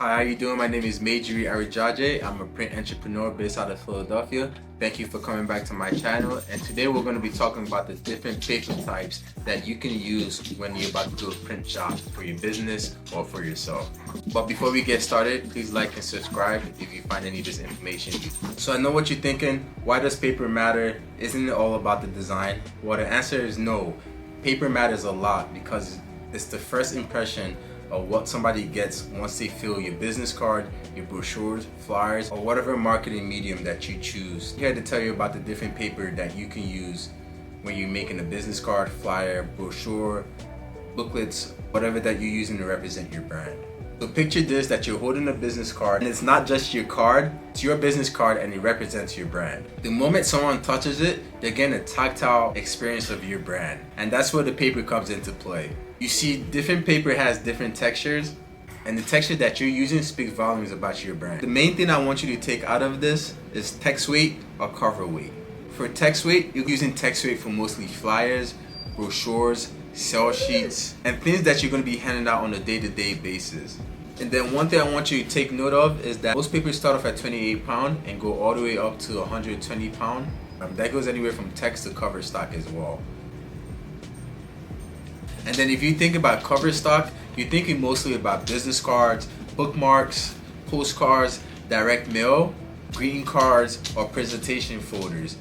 Hi, how you doing? My name is Majuri Arijaje. I'm a print entrepreneur based out of Philadelphia. Thank you for coming back to my channel. And today we're going to be talking about the different paper types that you can use when you're about to do a print job for your business or for yourself. But before we get started, please like and subscribe if you find any of this information useful. So I know what you're thinking. Why does paper matter? Isn't it all about the design? Well, the answer is no. Paper matters a lot because it's the first impression of what somebody gets once they fill your business card, your brochures, flyers, or whatever marketing medium that you choose. I'm here to tell you about the different paper that you can use when you're making a business card, flyer, brochure, booklets, whatever that you're using to represent your brand. So picture this, that you're holding a business card and it's not just your card, it's your business card and it represents your brand. The moment someone touches it, they're getting a tactile experience of your brand. And that's where the paper comes into play. You see, different paper has different textures, and the texture that you're using speaks volumes about your brand. The main thing I want you to take out of this is text weight or cover weight. For text weight, you're using text weight for mostly flyers, brochures, sales sheets, and things that you're going to be handing out on a day-to-day basis. And then one thing I want you to take note of is that most papers start off at 28 pounds and go all the way up to 120 pounds. That goes anywhere from text to cover stock as well. And then if you think about cover stock, you're thinking mostly about business cards, bookmarks, postcards, direct mail, greeting cards, or presentation folders.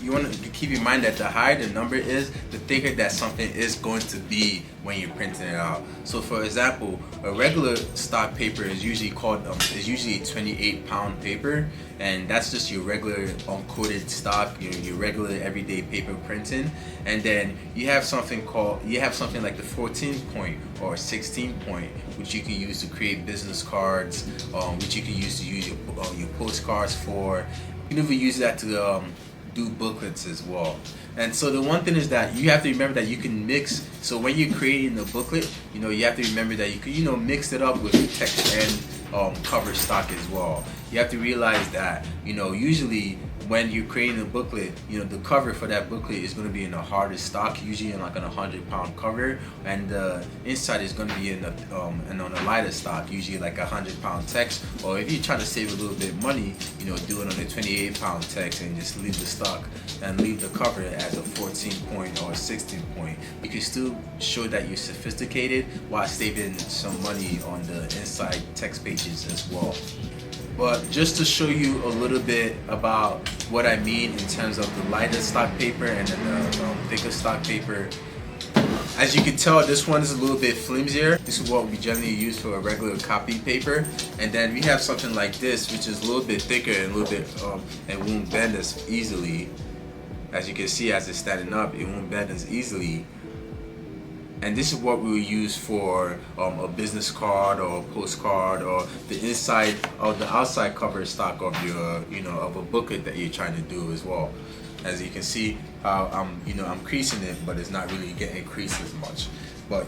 You want to keep in mind that the higher the number is, the thicker that something is going to be when you're printing it out. So for example, a regular stock paper is usually a 28 pound paper, and that's just your regular uncoated stock, your regular everyday paper printing. And then you have something like the 14 point or 16 point, which you can use to create business cards, which you can use to use your postcards for. You can even use that to do booklets as well. And so the one thing is that you have to remember that you can mix. So when you're creating the booklet, you have to remember that you can mix it up with text and cover stock as well. You have to realize that usually when you're creating a booklet, the cover for that booklet is going to be in a harder stock, usually in like an 100-pound cover, and the inside is going to be and on a lighter stock, usually like 100-pound text. Or if you're trying to save a little bit of money, do it on a 28-pound text and just leave the stock and leave the cover as a 14 point or a 16 point. You can still show that you're sophisticated while saving some money on the inside text pages as well. But just to show you a little bit about what I mean in terms of the lighter stock paper and then the thicker stock paper, as you can tell, this one is a little bit flimsier. This is what we generally use for a regular copy paper. And then we have something like this, which is a little bit thicker and a little bit, it won't bend as easily. As you can see, as it's standing up, it won't bend as easily. And this is what we will use for a business card or a postcard or the inside or the outside cover stock of your, of a booklet that you're trying to do as well. As you can see, I'm creasing it, but it's not really getting creased as much. But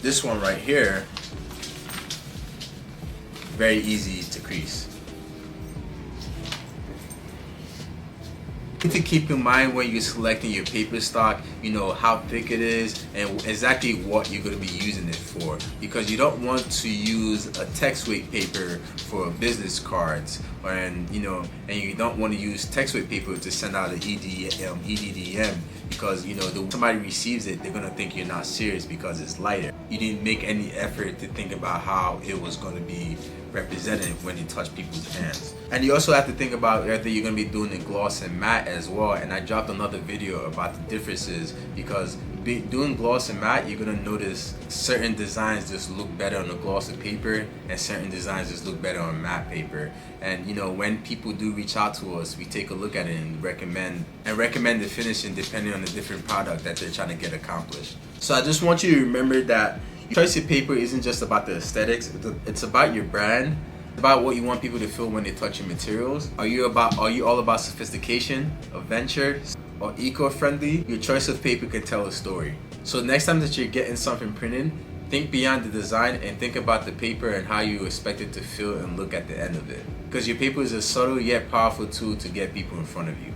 this one right here, very easy to crease. To keep in mind when you're selecting your paper stock, how thick it is and exactly what you're going to be using it for, because you don't want to use a text weight paper for business cards, and you don't want to use text weight paper to send out an EDDM, because somebody receives it, they're going to think you're not serious because it's lighter. You didn't make any effort to think about how it was going to be represented when you touch people's hands. And you also have to think about whether you're going to be doing the gloss and matte as well. And I dropped another video about the differences, because doing gloss and matte, you're going to notice certain designs just look better on the glossy paper and certain designs just look better on matte paper. And when people do reach out to us, we take a look at it and recommend the finishing depending on the different product that they're trying to get accomplished. So I just want you to remember that your choice of paper isn't just about the aesthetics, it's about your brand, it's about what you want people to feel when they touch your materials. Are you all about sophistication, adventure, or eco-friendly? Your choice of paper can tell a story. So next time that you're getting something printed, think beyond the design and think about the paper and how you expect it to feel and look at the end of it. Because your paper is a subtle yet powerful tool to get people in front of you.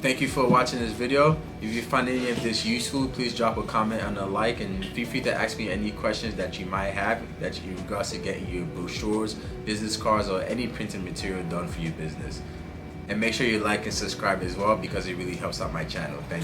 Thank you for watching this video. If you find any of this useful, please drop a comment and a like, and feel free to ask me any questions that you might have that you regards to getting your brochures, business cards, or any printed material done for your business. And make sure you like and subscribe as well, because it really helps out my channel. Thank you.